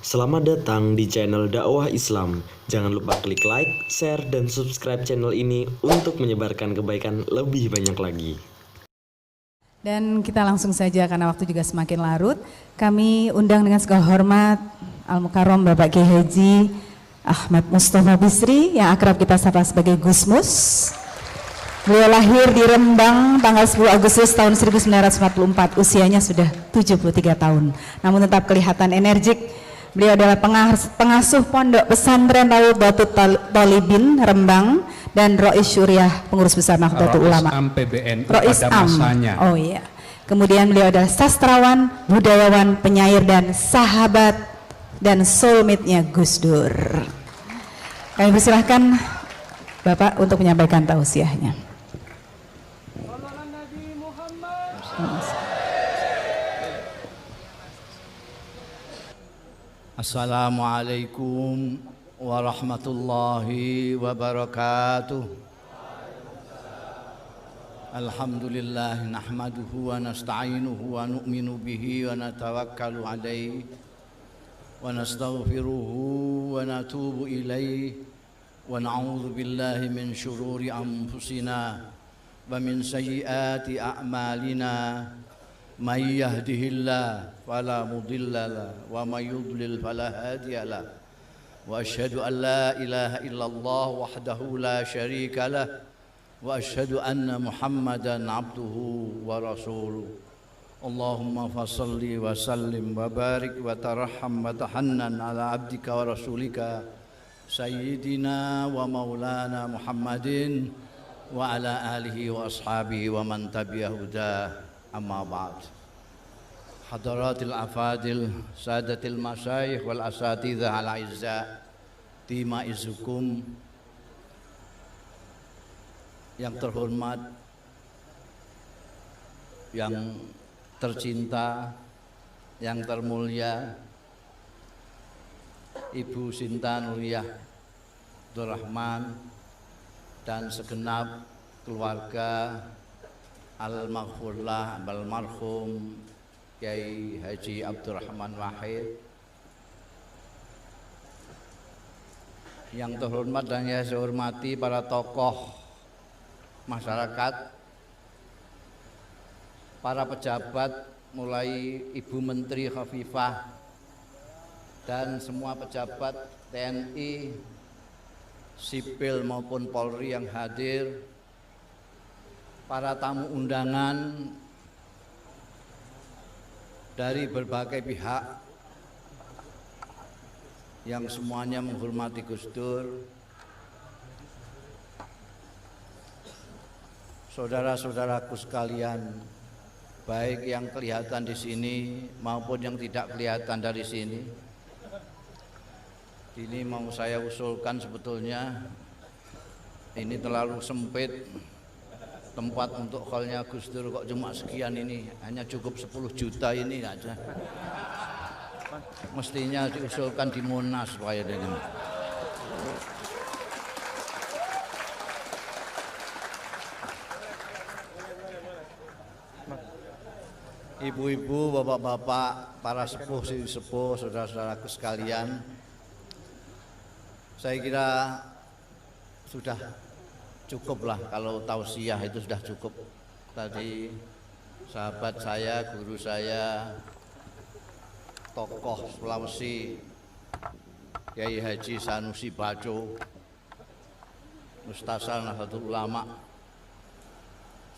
Selamat datang di channel Dakwah Islam. Jangan lupa klik like, share, dan subscribe channel ini untuk menyebarkan kebaikan lebih banyak lagi. Dan kita langsung saja karena waktu juga semakin larut. Kami undang dengan segala hormat Al-Mukarram Bapak Kiai Haji Ahmad Mustafa Bisri yang akrab kita sapa sebagai Gusmus. Beliau lahir di Rembang tanggal 10 Agustus tahun 1944, usianya sudah 73 tahun. Namun tetap kelihatan energik. Beliau adalah pengasuh pondok pesantren Raudhatul Thalibin Rembang dan Rois Syuriah, pengurus besar Nahdlatul Ulama. Rois pada masanya. Oh iya. Kemudian beliau adalah sastrawan, budayawan, penyair dan sahabat dan soulmate-nya Gus Dur. Kami persilahkan Bapak untuk menyampaikan tausiahnya. Assalamualaikum warahmatullahi wabarakatuh. Alhamdulillah nahmaduhu wa nasta'inuhu wa nu'minu bihi wa natawakkalu alaihi wa nastaghfiruhu wa natubu ilaihi wa na'udzu billahi min syururi anfusina wa min sayyiati a'malina. May yahdihillah fala mudilla lahu wa may yudlil fala hadiya lahu wa asyhadu an la ilaha illallah wahdahu la syarika lah wa asyhadu anna Muhammadan abduhu wa rasuluh. Allahumma fassalli wa sallim wa barik wa tarham wa tahannan ala abdika wa rasulika sayyidina wa maulana Muhammadin wa ala alihi wa ashabihi wa man tabi'ahu hudah. Amma ba'd. Hadaratil afadil sadatil masyayikh wal asatidzah al izza tima izukum, yang terhormat, yang tercinta, yang termulia Ibu Sinta Nuriyah Abdurrahman dan segenap keluarga Al-Maghfurlah Almarhum Kiai Haji Abdurrahman Wahid, yang terhormat dan yang saya hormati para tokoh masyarakat, para pejabat mulai Ibu Menteri Khafifah dan semua pejabat TNI, sipil maupun Polri yang hadir, para tamu undangan dari berbagai pihak yang semuanya menghormati Gus Dur, saudara-saudaraku sekalian, baik yang kelihatan di sini maupun yang tidak kelihatan dari sini. Ini mau saya usulkan, sebetulnya ini terlalu sempit tempat untuk hallnya Gus Dur, kok cuma sekian ini, hanya cukup 10 juta ini aja. Mestinya diusulkan di Monas supaya dengan ibu-ibu, bapak-bapak, para sepuh, saudara-saudaraku sekalian, saya kira sudah cukuplah kalau tausiah itu sudah cukup. Tadi sahabat saya, guru saya, tokoh Sulawesi Kiai Haji Sanusi Baco, Mustasar Nahdlatul Ulama,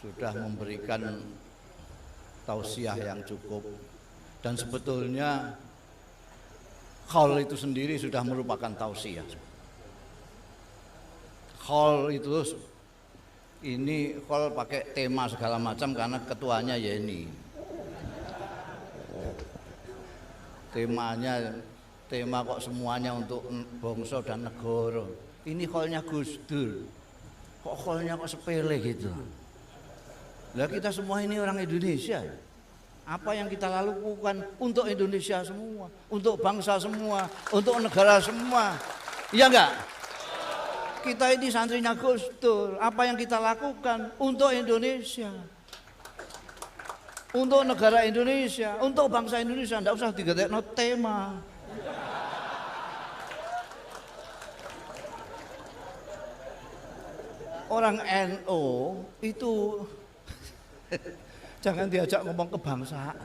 sudah memberikan tausiah yang cukup. Dan sebetulnya qaul itu sendiri sudah merupakan tausiah. Qaul itu ini qaul pakai tema segala macam karena ketuanya ya ini. Tema kok semuanya untuk bangsa dan negara. Ini qaulnya Gus Dur. Kok qaulnya kok sepele gitu. Lah kita semua ini orang Indonesia. Apa yang kita lakukan untuk Indonesia semua, untuk bangsa semua, untuk negara semua. Iya enggak? Kita ini santrinya Gus Dur, apa yang kita lakukan untuk Indonesia, untuk negara Indonesia, untuk bangsa Indonesia. Tidak usah digatekno tema. orang NU itu jangan diajak ngomong kebangsaan.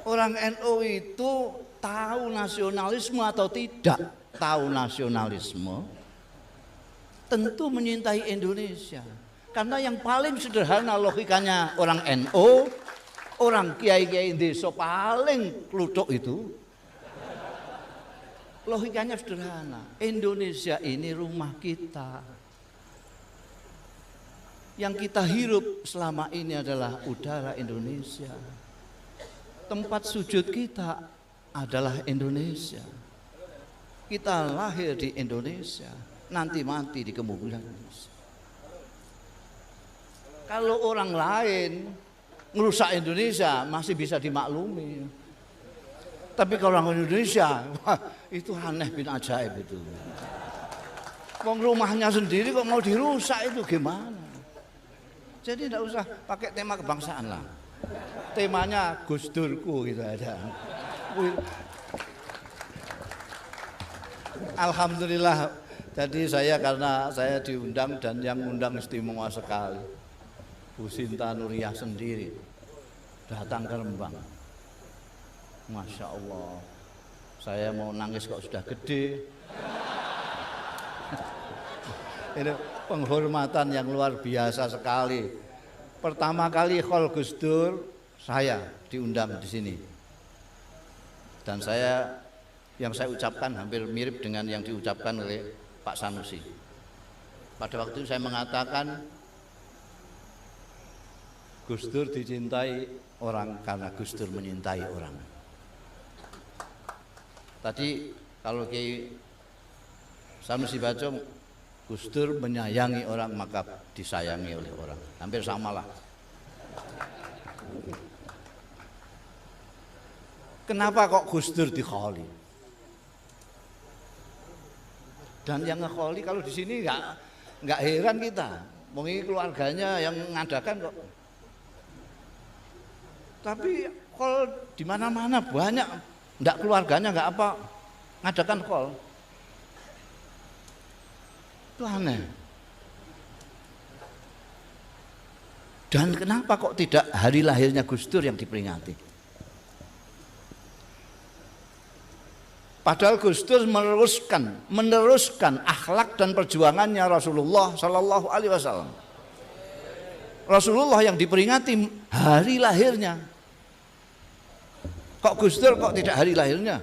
Orang NU itu tahu nasionalisme atau tidak tahu nasionalisme, tentu menyintai Indonesia. Karena yang paling sederhana logikanya orang NU, orang kiai-kiai desa paling kluthuk itu, logikanya sederhana. Indonesia ini rumah kita. Yang kita hirup selama ini adalah udara Indonesia. Tempat sujud kita adalah Indonesia. Kita lahir di Indonesia, nanti mati di kemudian Indonesia. Kalau orang lain ngerusak Indonesia masih bisa dimaklumi. Tapi kalau orang Indonesia, wah, itu aneh bin ajaib itu. Wong rumahnya sendiri kok mau dirusak, itu gimana? Jadi tidak usah pakai tema kebangsaan lah. Temanya Gus Durku gitu aja. Alhamdulillah. Jadi karena saya diundang dan yang undang istimewa sekali. Bu Sinta Nuriyah sendiri datang ke Rembang. Masya Allah, saya mau nangis kok sudah gede. Ini penghormatan yang luar biasa sekali. Pertama kali Khol Gus Dur saya diundang di sini. Dan yang saya ucapkan hampir mirip dengan yang diucapkan oleh Pak Sanusi. Pada waktu itu saya mengatakan Gus Dur dicintai orang karena Gus Dur menyintai orang. Tadi kalau Kiai Sanusi Bacom, Gus Dur menyayangi orang maka disayangi oleh orang. Hampir samalah. Kenapa kok Gus Dur dikholi? Dan yang ngekholi kalau di sini nggak heran kita. Mungkin keluarganya yang mengadakan kok. Tapi khol di mana-mana banyak, nggak keluarganya nggak apa ngadakan khol. Itu aneh. Dan kenapa kok tidak hari lahirnya Gus Dur yang diperingati? Padahal Gus Dur meneruskan akhlak dan perjuangannya Rasulullah Sallallahu Alaihi Wasallam. Rasulullah yang diperingati hari lahirnya. Kok Gus Dur kok tidak hari lahirnya?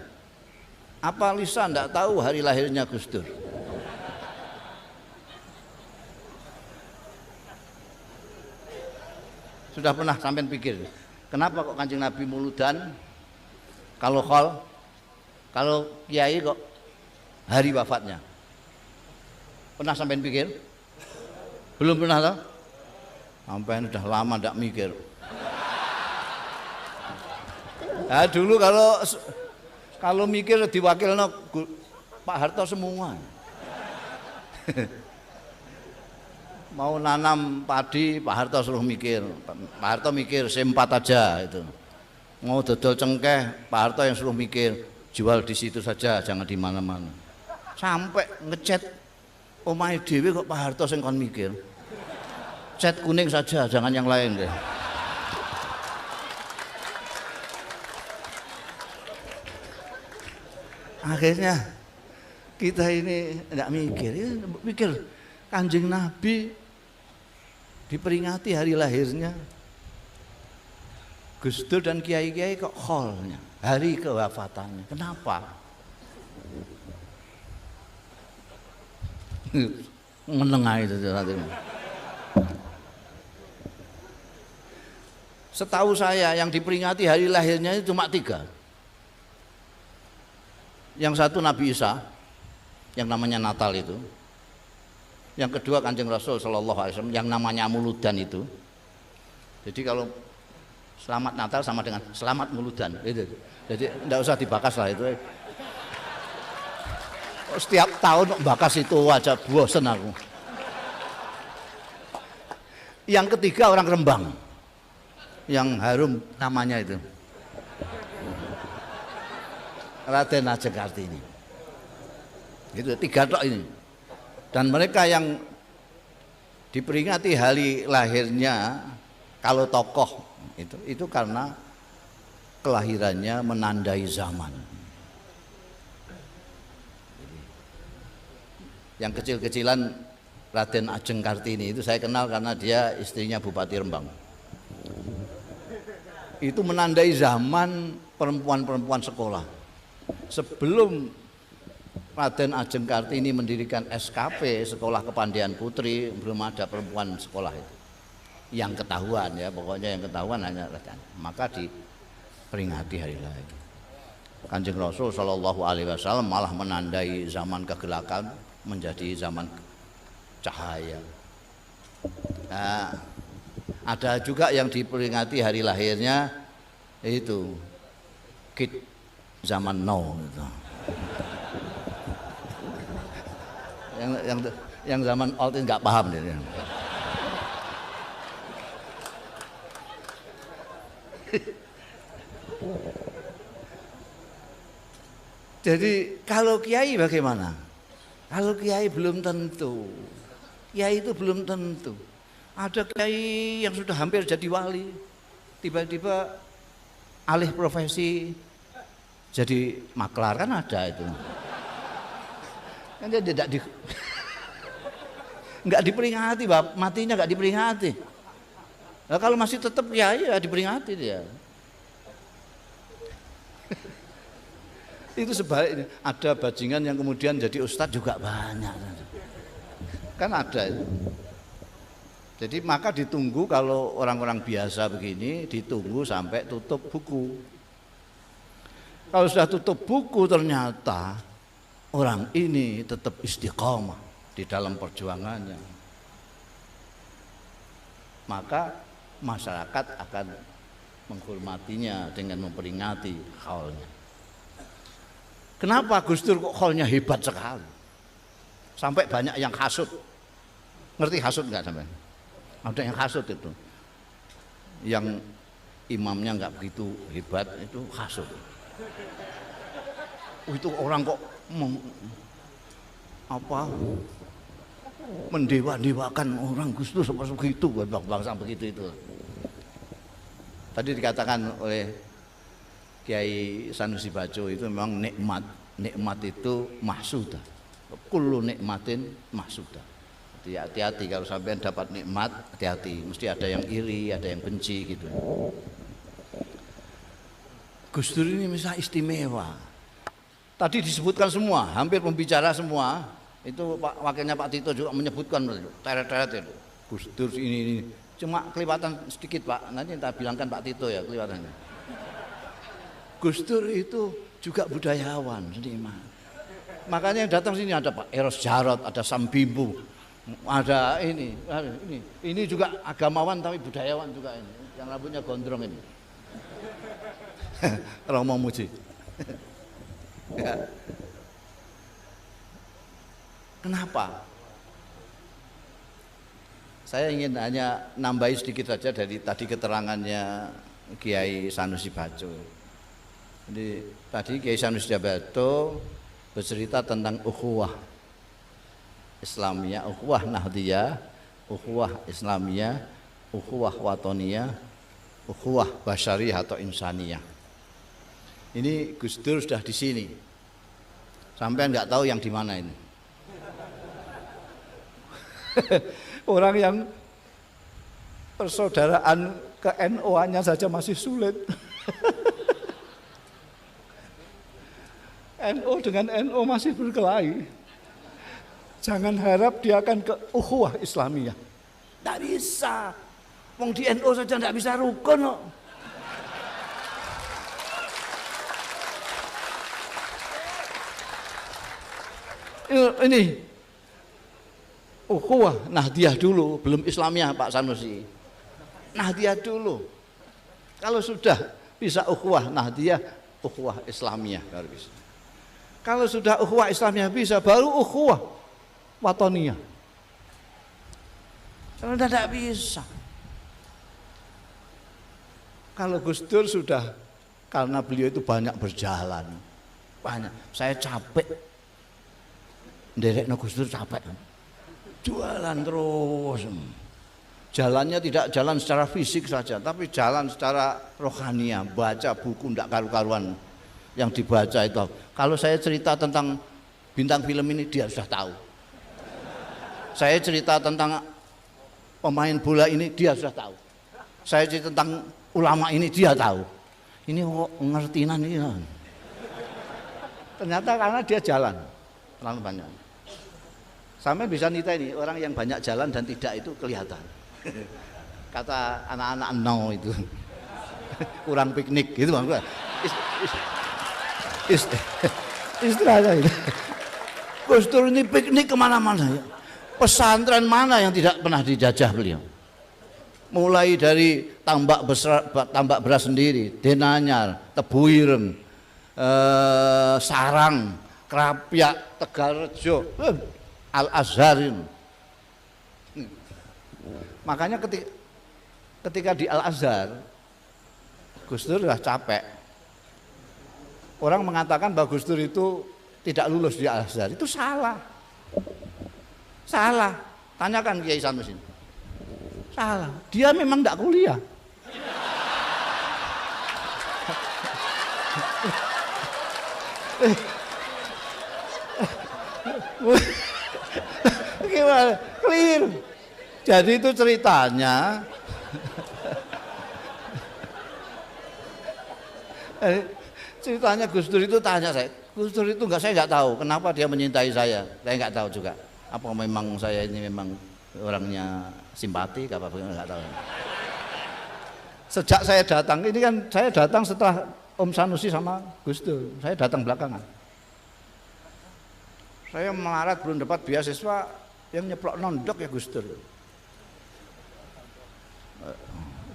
Apa Lisa tidak tahu hari lahirnya Gus Dur? Sudah pernah sampean pikir, kenapa kok Kanjeng Nabi muludan kalau khol, kalau kiai kok hari wafatnya? Pernah sampean pikir? Belum pernah loh? Sampean udah lama ndak mikir. Nah, dulu kalau mikir diwakilno Pak Harto semua. Mau nanam padi Pak Harto suruh mikir. Pak Harto mikir sempat aja itu. Mau dodol cengkeh Pak Harto yang suruh mikir, jual di situ saja jangan di mana-mana. Sampai ngechat omahe dhewe kok Pak Harto sing kon mikir. Cat kuning saja jangan yang lain deh. Akhirnya kita ini enggak mikir Kanjeng Nabi diperingati hari lahirnya. Gus Dur dan kiai-kiai kok kholnya, hari kewafatannya. Kenapa? Menengah itu nanti. Setahu saya yang diperingati hari lahirnya itu cuma 3. Yang satu Nabi Isa, yang namanya Natal itu. Yang kedua Kanjeng Rasul Sallallahu Alaihi Wasallam, yang namanya Muludan itu. Jadi kalau selamat Natal sama dengan selamat Muludan. Jadi tidak usah dibahas lah itu. Setiap tahun bakas itu aja bosen aku. Yang ketiga orang Rembang, yang harum namanya itu Raden Ajeng Kartini. Itu 3 tok ini. Dan mereka yang diperingati hari lahirnya kalau tokoh itu karena kelahirannya menandai zaman. Yang kecil-kecilan Raden Ajeng Kartini itu saya kenal karena dia istrinya Bupati Rembang. Itu menandai zaman perempuan-perempuan sekolah. Sebelum Raden Ajeng Kartini mendirikan SKP Sekolah Kepandaian Putri, belum ada perempuan sekolah itu. Yang ketahuan ya, pokoknya yang ketahuan hanya Raden. Maka diperingati hari lahir. Kanjeng Rasul Shallallahu Alaihi Wasallam malah menandai zaman kegelapan menjadi zaman cahaya. Nah, ada juga yang diperingati hari lahirnya itu Kid zaman now gitu. Yang zaman old itu nggak paham dia. Jadi kalau kiai bagaimana? Kalau kiai belum tentu. Kiai itu belum tentu. Ada kiai yang sudah hampir jadi wali, tiba-tiba alih profesi jadi maklar, kan ada itu. Kan dia tidak nggak diperingati, matinya nggak diperingati. Nah, kalau masih tetap kiai ya diperingati dia. Itu sebaliknya, ada bajingan yang kemudian jadi ustadz juga banyak, kan ada itu. Jadi maka ditunggu, kalau orang-orang biasa begini ditunggu sampai tutup buku. Kalau sudah tutup buku ternyata orang ini tetap istiqomah di dalam perjuangannya, maka masyarakat akan menghormatinya dengan memperingati haulnya. Kenapa Gus Dur kok haulnya hebat sekali? Sampai banyak yang hasut. Ngerti hasut enggak sampai? Ada yang hasut itu. Yang imamnya enggak begitu hebat itu hasut. Itu orang kok mendewa-dewakan orang Gus Dur seperti itu, bangsa begitu itu. Tadi dikatakan oleh Kiai Sanusi Baco itu memang nikmat itu mahsudah. Kullu nikmatin mahsudah. Jadi hati-hati kalau sampean dapat nikmat, hati-hati, mesti ada yang iri, ada yang benci gitu. Gus Dur ini misalnya istimewa. Tadi disebutkan semua, hampir pembicara semua. Itu wakilnya Pak Tito juga menyebutkan teret-teret itu. Gus Dur ini. Cuma kelewatan sedikit Pak, nanti kita bilangkan Pak Tito ya kelewatannya. Gus Dur itu juga budayawan, seniman. Makanya yang datang sini ada Pak Eros Jarot, ada Sam Bimbo, ada ini juga agamawan tapi budayawan juga ini, yang rambutnya gondrong ini. Romo Muji. Ya. Kenapa? Saya ingin hanya nambahi sedikit saja dari tadi keterangannya Kiai Sanusi Baco. Jadi tadi Kiai Sanusi Baco bercerita tentang ukhuwah Islamiyah, ukhuwah Nahdiyah, ukhuwah Islamiyah, ukhuwah Watoniyah, ukhuwah Basyariyah atau Insaniyah. Ini Gus Dur sudah di sini. Sampai nggak tahu yang di mana ini. Orang yang persaudaraan ke NO-nya saja masih sulit. NO dengan NO masih berkelahi. Jangan harap dia akan ke ukhuwah Islamiyah. Tidak bisa. Wong di NO saja tidak bisa rukun kok. Ini ukhuwah Nahdiyah dulu, belum Islamiyah Pak Sanusi. Nahdiyah dulu. Kalau sudah bisa ukhuwah Nahdiyah, ukhuwah Islamiyah baru bisa. Kalau sudah ukhuwah Islamiyah bisa, baru ukhuwah Watoniyah. Kalau tidak bisa. Kalau Gus Dur sudah, karena beliau itu banyak berjalan, banyak. Saya capek. Nderekno Gus Dur capek. jualan terus. Jalannya tidak jalan secara fisik saja, tapi jalan secara rohania, baca buku ndak karu-karuan yang dibaca itu. Kalau saya cerita tentang bintang film ini dia sudah tahu. Saya cerita tentang pemain bola ini dia sudah tahu. Saya cerita tentang ulama ini dia tahu. Ini kok ngertinan ini. Ternyata karena dia jalan terlalu banyak. Sampai bisa nita ini orang yang banyak jalan dan tidak itu kelihatan. Kata anak-anak no itu kurang piknik gitu bang. Istilahnya itu. Gus Dur ini piknik kemana-mana ya. Pesantren mana yang tidak pernah dijajah beliau? Mulai dari tambak beras sendiri, Denanyar, Tebuireng, Sarang, Krapyak, Tegalrejo, Al-Azharin. Makanya ketika di Al-Azhar, Gus Dur sudah capek. Orang mengatakan bahwa Gus Dur itu tidak lulus di Al-Azhar, itu salah. Salah. Tanyakan Kiai Sanusi. Salah. Dia memang tidak kuliah. Gimana? Clear. Jadi itu ceritanya. Ceritanya Gus Dur itu tanya saya. Gus Dur itu saya nggak tahu kenapa dia menyintai saya. Saya nggak tahu juga. Apa memang saya ini memang orangnya simpati? Apa nggak tahu. Sejak saya datang, ini kan saya datang setelah Om Sanusi sama Gus Dur. Saya datang belakangan. Saya melarat belum dapat beasiswa, yang nyeplok nondok ya Gus Dur.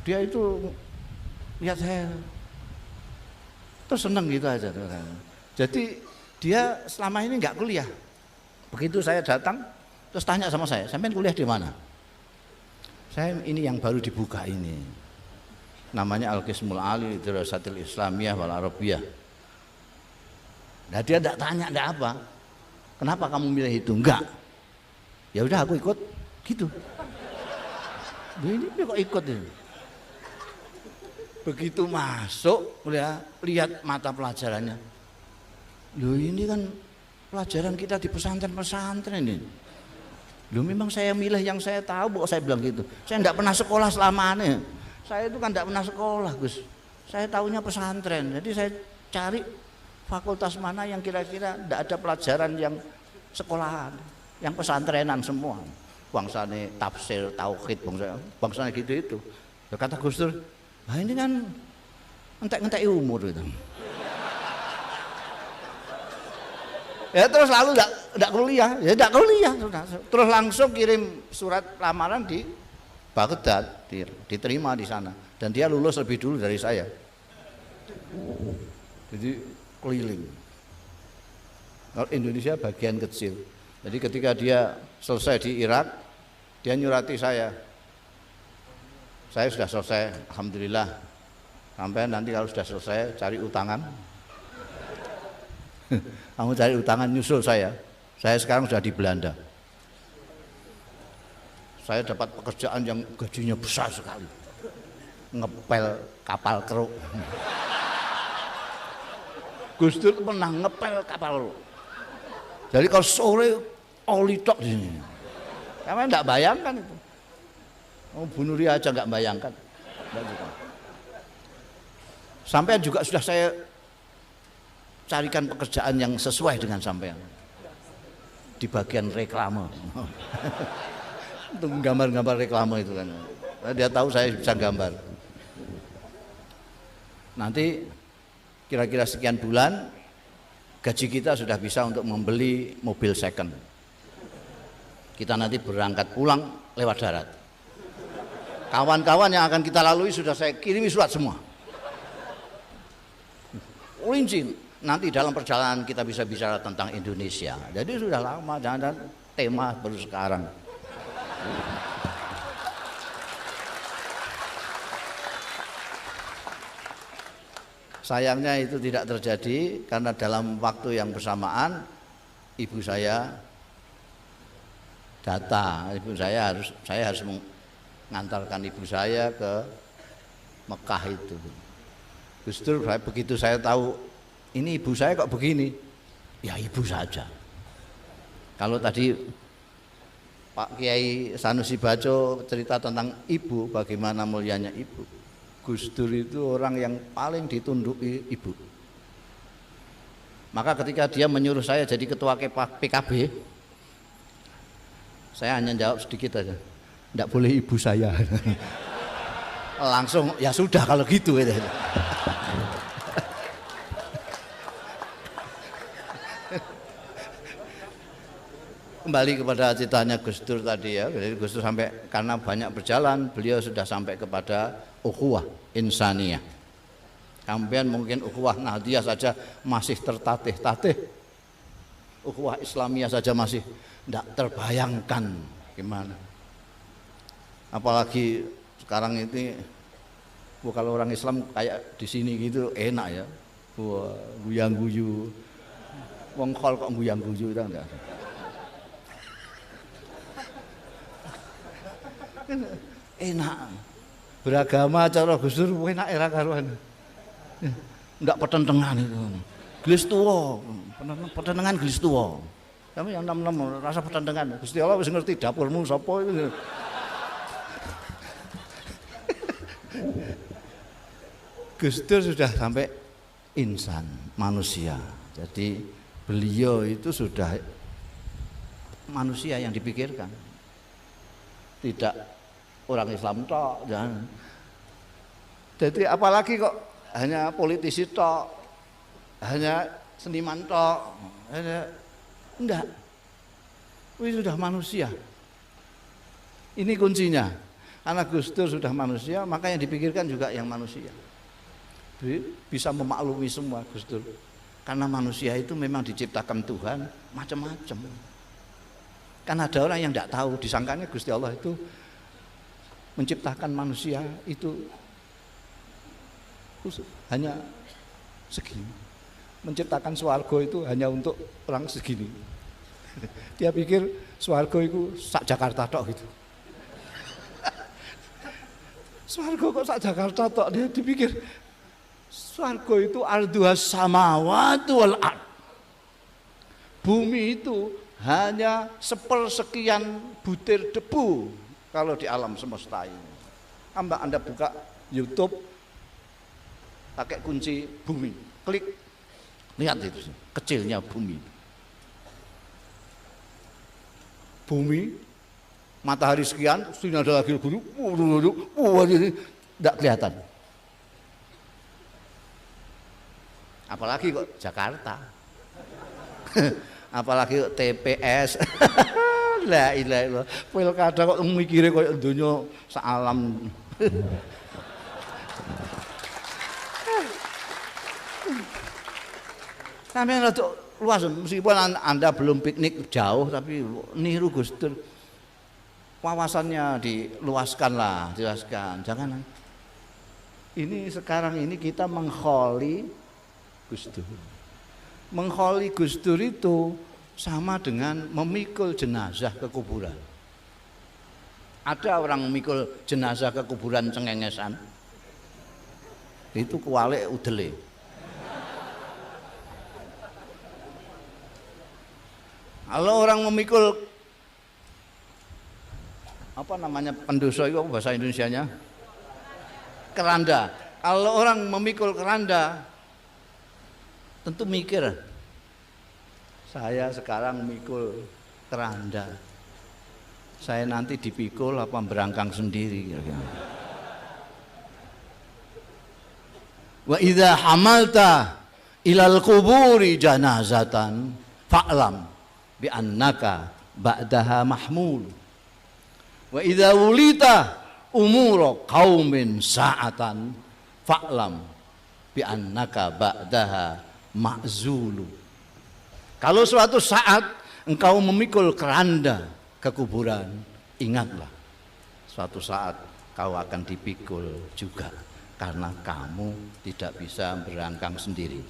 Dia itu lihat saya terus seneng gitu aja. Jadi dia selama ini nggak kuliah. Begitu saya datang, terus tanya sama saya, sampean kuliah di mana? Saya ini yang baru dibuka ini, namanya Al-Qismul Ali Dirasatil Islamiyah wal Arabiyah. Nah dia tidak tanya, tidak apa. Kenapa kamu milih itu? Enggak. Ya udah aku ikut, gitu. Ini kok ikut ini? Begitu masuk, lihat mata pelajarannya. Loh ini kan pelajaran kita di pesantren-pesantren ini. Loh memang saya milih yang saya tahu, kok saya bilang gitu. Saya tidak pernah sekolah selamanya. Saya itu kan tidak pernah sekolah, Gus. Saya tahunya pesantren. Jadi saya cari fakultas mana yang kira-kira tidak ada pelajaran yang sekolahan, yang pesantrenan semua. Bangsanya tafsir, tauhid, bangsanya gitu itu. Kata Gus Dur, nah ini kan entek-entek umur itu. Ya terus lalu enggak kuliah, ya enggak kuliah sudah. Terus langsung kirim surat lamaran di Baghdad, diterima di sana. Dan dia lulus lebih dulu dari saya. Jadi keliling. Kalau Indonesia bagian kecil. Jadi ketika dia selesai di Irak, dia nyurati saya. Saya sudah selesai, alhamdulillah. Sampai nanti kalau sudah selesai cari utangan. Kamu cari utangan nyusul saya. Saya sekarang sudah di Belanda. Saya dapat pekerjaan yang gajinya besar sekali. Ngepel kapal keruk. Gus Dur pernah ngepel kapal keruk. Jadi kalau sore oli tok di sini. Kamu enggak bayangkan itu. Oh, Bu Nuri aja enggak bayangkan. Sampai juga sudah saya carikan pekerjaan yang sesuai dengan sampean. Di bagian reklame. Untuk gambar-gambar reklame itu kan. Dia tahu saya bisa gambar. Nanti kira-kira sekian bulan gaji kita sudah bisa untuk membeli mobil second. Kita nanti berangkat pulang lewat darat. Kawan-kawan yang akan kita lalui sudah saya kirimi surat semua. Rinci, nanti dalam perjalanan kita bisa bicara tentang Indonesia. Jadi sudah lama, jangan tema baru sekarang. Sayangnya itu tidak terjadi karena dalam waktu yang bersamaan ibu saya data ibu saya harus mengantarkan ibu saya ke Mekah itu. Gus Dur begitu saya tahu ini ibu saya kok begini, ya ibu saja. Kalau tadi Pak Kiai Sanusi Baco cerita tentang ibu, bagaimana mulianya ibu, Gus Dur itu orang yang paling ditunduki ibu. Maka ketika dia menyuruh saya jadi ketua PKB, saya hanya jawab sedikit aja, tidak boleh ibu saya. Langsung ya sudah kalau gitu. Kembali kepada ceritanya Gus Dur tadi ya, jadi Gus Dur sampai karena banyak berjalan, beliau sudah sampai kepada ukhuwah insaniyah. Sampean mungkin ukhuwah Nahdiyah saja masih tertatih-tatih, ukhuwah Islamiyah saja masih tidak terbayangkan gimana. Apalagi sekarang ini, kalau orang Islam kayak di sini gitu enak ya, wah guyang guyu, wong khol kok guyang guyu itu enggak. Enak, beragama cara Gus Dur enak era karuan, ndak petentengan itu, gelis tua, petentengan gelis tua. Kami yang 66 rasa petentengan, Gusti Allah wis ngerti dapurmu sapa itu. Gus Dur sudah sampai insan, manusia. Jadi beliau itu sudah manusia yang dipikirkan, tidak orang Islam tok. Jangan. Jadi apalagi kok hanya politisi tok, hanya seniman tok, enggak. Ini sudah manusia. Ini kuncinya. Karena Gus Dur sudah manusia, maka yang dipikirkan juga yang manusia. Bisa memaklumi semua Gus Dur. Karena manusia itu memang diciptakan Tuhan macam-macam. Kan ada orang yang tidak tahu, disangkanya Gusti Allah itu menciptakan manusia itu hanya segini. Menciptakan swarga itu hanya untuk orang segini. Dia pikir swarga itu sak Jakarta tok gitu. Swarga kok sak Jakarta tok, dia dipikir swarga itu arduhas samawati wal ard. Bumi itu hanya sepersekian butir debu kalau di alam semesta ini. Anda buka YouTube pakai kunci bumi, klik, lihat itu kecilnya bumi. Bumi, matahari sekian, sudah ada lagi guru, ini tidak kelihatan. Apalagi kok Jakarta, apalagi kok TPS. La ilaha illallah. Pilkada kok mikire koyo donya salam. Sampeyan rada luas, meskipun Anda belum piknik jauh tapi niru Gus Dur. Wawasannya diluaskan lah, jelaskan. Jangan. Ini sekarang ini kita mengkholi Gus Dur. Mengkholi Gus Dur itu sama dengan memikul jenazah ke kuburan. Ada orang memikul jenazah ke kuburan cengengesan, itu kuwale udele. Kalau orang memikul apa namanya pendosa itu bahasa Indonesianya? Keranda. Kalau orang memikul keranda tentu mikir, saya sekarang mikul keranda, saya nanti dipikul apa berangkang sendiri. Wa idza hamalta ilal quburi janazatan fa'lam bi annaka ba'daha mahmul. Wa idza wulita umura qaumin sa'atan fa'lam bi annaka ba'daha ma'zulu. Kalau suatu saat engkau memikul keranda ke kuburan, ingatlah suatu saat kau akan dipikul juga, karena kamu tidak bisa berangkang sendiri.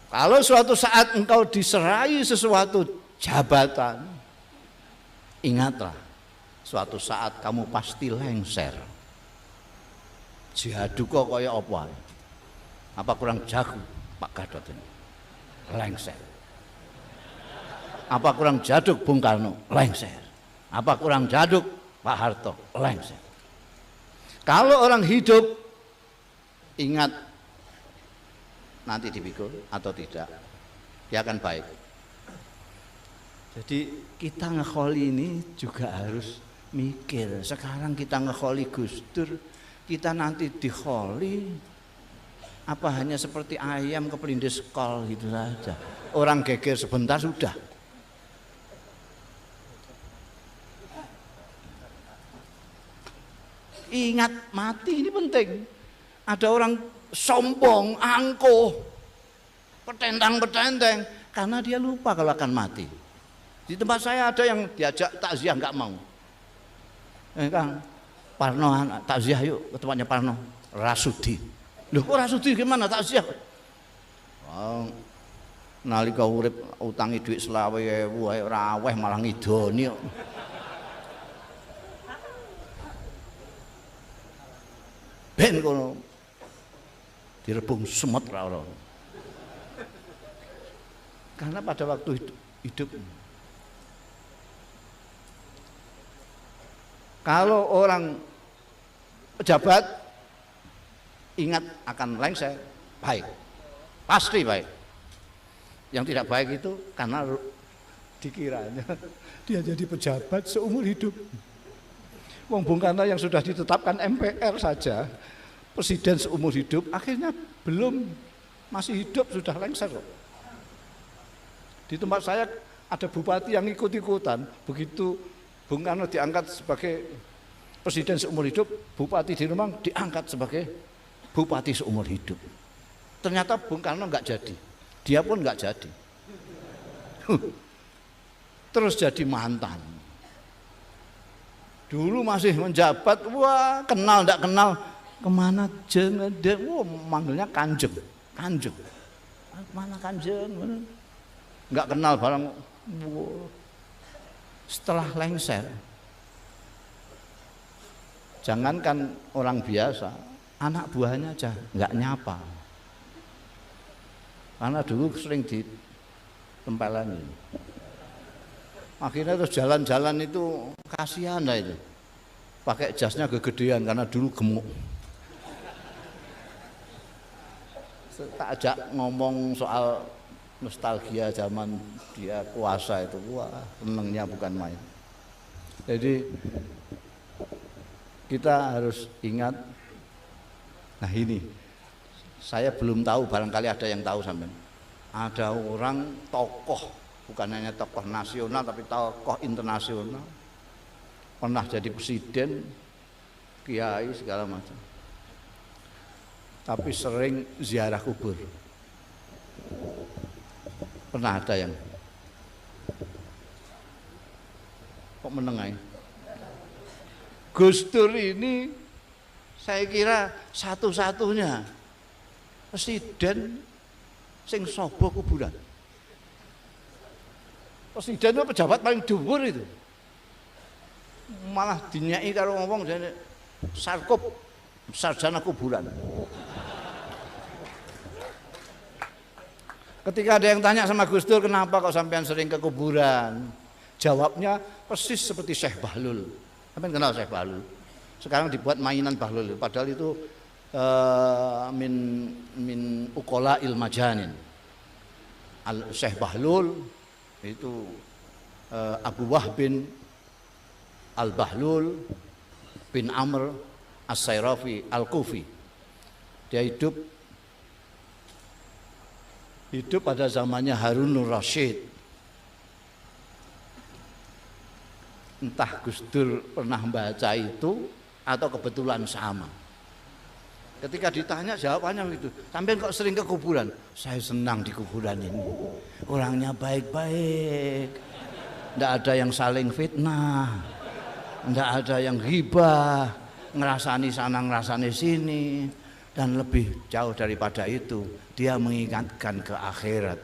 Kalau suatu saat engkau diserai sesuatu jabatan, ingatlah suatu saat kamu pasti lengser. Jihadu kok kaya apa? Apa kurang jago Pak Gadot ini? Lengser. Apa kurang jaduk Bung Karno? Lengser. Apa kurang jaduk Pak Harto? Lengser. Kalau orang hidup, ingat nanti dipikul atau tidak, dia akan baik. Jadi kita ngekholi ini juga harus mikir. Sekarang kita ngekholi Gus Dur, kita nanti dikholi apa hanya seperti ayam kepelindis kol gitu saja. Orang geger sebentar sudah. Ingat mati ini penting. Ada orang sombong, angkuh, petentang-petenteng karena dia lupa kalau akan mati. Di tempat saya ada yang diajak takziah nggak mau. Kang Parno takziah yuk ke tempatnya Parno. Rasudi. Loh kok Rasudi gimana takziah? Oh, nalika urip utangi duit 20.000 ae ora aweh malah ngidoni kok. Ben kono direbung semut ra. Karena pada waktu hidup kalau orang pejabat ingat akan lengser, baik, pasti baik. Yang tidak baik itu karena dikiranya dia jadi pejabat seumur hidup. Wong Bung Karno yang sudah ditetapkan MPR saja presiden seumur hidup, akhirnya belum, masih hidup sudah lengser kok. Di tempat saya ada bupati yang ikut-ikutan, begitu Bung Karno diangkat sebagai presiden seumur hidup, bupati di Rembang diangkat sebagai bupati seumur hidup. Ternyata Bung Karno nggak jadi, dia pun nggak jadi. Terus jadi mantan. Dulu masih menjabat, wah kenal nggak kenal, kemana jeng, wah manggilnya kanjeng, kanjeng. Mana kanjeng, nggak kenal barang. Wah. Setelah lengser, jangankan orang biasa, anak buahnya aja nggak nyapa. Karena dulu sering ditempelan ini. Akhirnya terus jalan-jalan itu kasihan lah itu. Pakai jasnya kegedean karena dulu gemuk. Tak ajak ngomong soal nostalgia zaman dia kuasa itu, wah senengnya bukan main. Jadi kita harus ingat. Nah ini saya belum tahu, barangkali ada yang tahu sampean. Ada orang tokoh, bukan hanya tokoh nasional tapi tokoh internasional, pernah jadi presiden, kiai segala macam, tapi sering ziarah kubur. Pernah ada yang kok menengai. Gus Dur ini saya kira satu-satunya presiden sing sobo kuburan. Presiden itu pejabat paling dhuwur itu. Malah dinyai karo ngomong jane sarkup sarjana kuburan. Ketika ada yang tanya sama Gus Dur, kenapa kok sampean sering ke kuburan? Jawabnya persis seperti Syekh Bahlul. Sampean kenal Syekh Bahlul? Sekarang dibuat mainan Bahlul, padahal itu min ukola ilmajanin. Syekh Bahlul itu Abu Wahb bin Al-Bahlul bin Amr As-Sayrafi Al-Kufi. Dia hidup pada zamannya Harunur Rasyid. Entah Gus Dur pernah membaca itu atau kebetulan sama. Ketika ditanya jawabannya begitu, sampean kok sering ke kuburan? Saya senang di kuburan ini. Orangnya baik-baik, tidak ada yang saling fitnah, tidak ada yang ghibah, ngerasani sana ngerasani sini. Dan lebih jauh daripada itu, dia mengingatkan ke akhirat.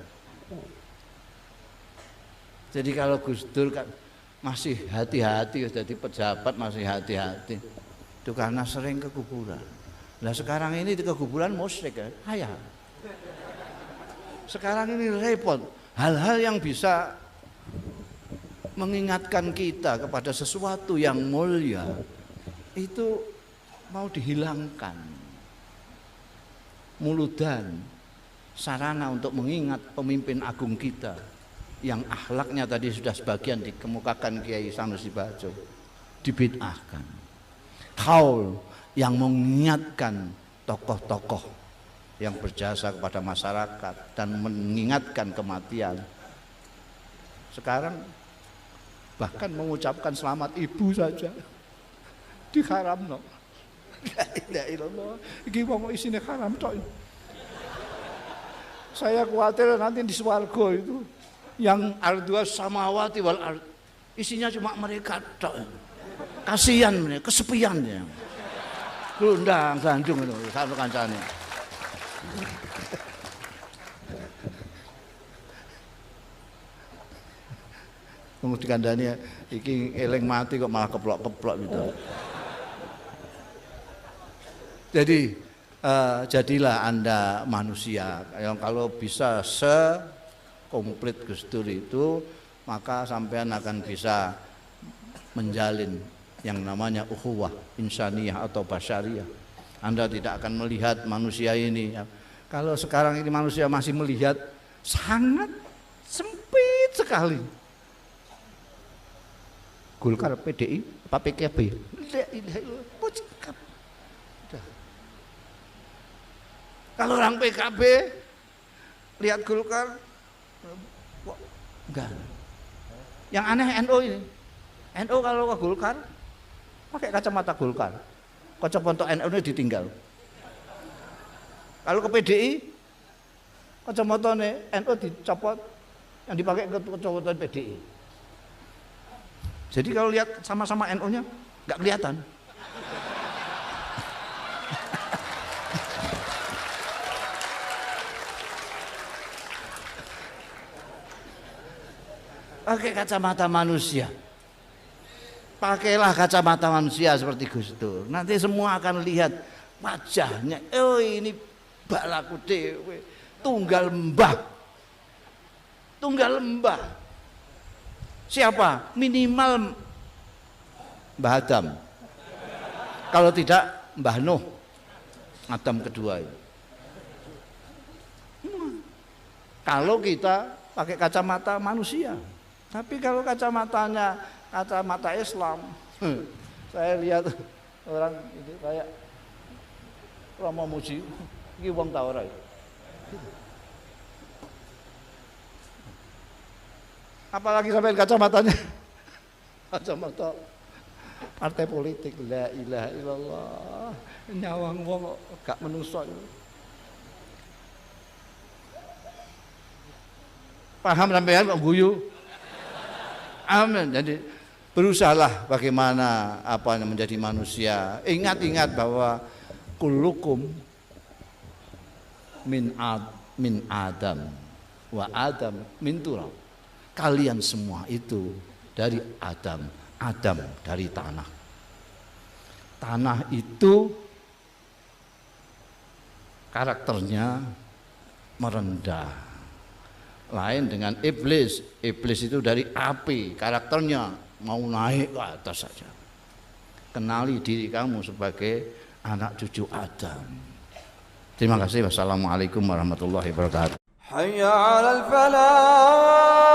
Jadi kalau Gus Dur masih hati-hati, jadi pejabat masih hati-hati. Itu karena sering ke kuburan. Nah sekarang ini ke kuburan musyrik ya, ayah. Sekarang ini repot. Hal-hal yang bisa mengingatkan kita kepada sesuatu yang mulia itu mau dihilangkan. Muludan, sarana untuk mengingat pemimpin agung kita yang akhlaknya tadi sudah sebagian dikemukakan Kiai Sanusi Bajo, dibid'ahkan. Kaul yang mengingatkan tokoh-tokoh yang berjasa kepada masyarakat dan mengingatkan kematian. Sekarang bahkan mengucapkan selamat ibu saja diharamno. La ilaha illallah. Iki wong isine haram tok. Saya khawatir nanti di swarga itu yang ardua samawati wal ard isinya cuma mereka tok. Kasihan mereka, kesepian ya. Glundang gandung itu satu kancane. Wong dikandani iki eling mati kok malah keplok-keplok gitu. Jadi jadilah Anda manusia yang kalau bisa sekomplit Gus Dur itu, maka sampean akan bisa menjalin yang namanya ukhuwah insaniyah atau basyariyah. Anda tidak akan melihat manusia ini. Kalau sekarang ini manusia masih melihat sangat sempit sekali. Golkar PDI apa PKB? Kalau orang PKB lihat Golkar, enggak. Yang aneh NU ini. NU kalau ke Golkar pakai kacamata Golkar, kacamata NU ini ditinggal. Kalau ke PDI, kacamata NU dicopot, yang dipakai ke kacamata PDI. Jadi kalau lihat sama-sama NU-nya nggak kelihatan. Pakai kacamata manusia. Pakailah kacamata manusia seperti Gus Dur. Nanti semua akan lihat wajahnya. Oh ini balaku dewe. Tunggal mbah. Tunggal mbah. Siapa? Minimal Mbah Adam. Kalau tidak Mbah Nuh. Adam kedua. Kalau kita pakai kacamata manusia. Tapi kalau kacamatanya kacamata Islam, saya lihat orang itu kayak Romo Muji, ini wong ta ora. Apalagi sampai kacamatanya kacamata partai politik. La ilaha illallah. Nyawang wong gak menungso. Paham sampean kok guyu? Amin. Jadi berusahalah bagaimana menjadi manusia. Ingat-ingat bahwa kullukum min Adam wa Adam min turab. Kalian semua itu dari Adam, Adam dari tanah. Tanah itu karakternya merendah. Lain dengan iblis. Iblis itu dari api, karakternya mau naik ke atas saja. Kenali diri kamu sebagai anak cucu Adam. Terima kasih. Wassalamualaikum warahmatullahi wabarakatuh. Hayya 'alal falah.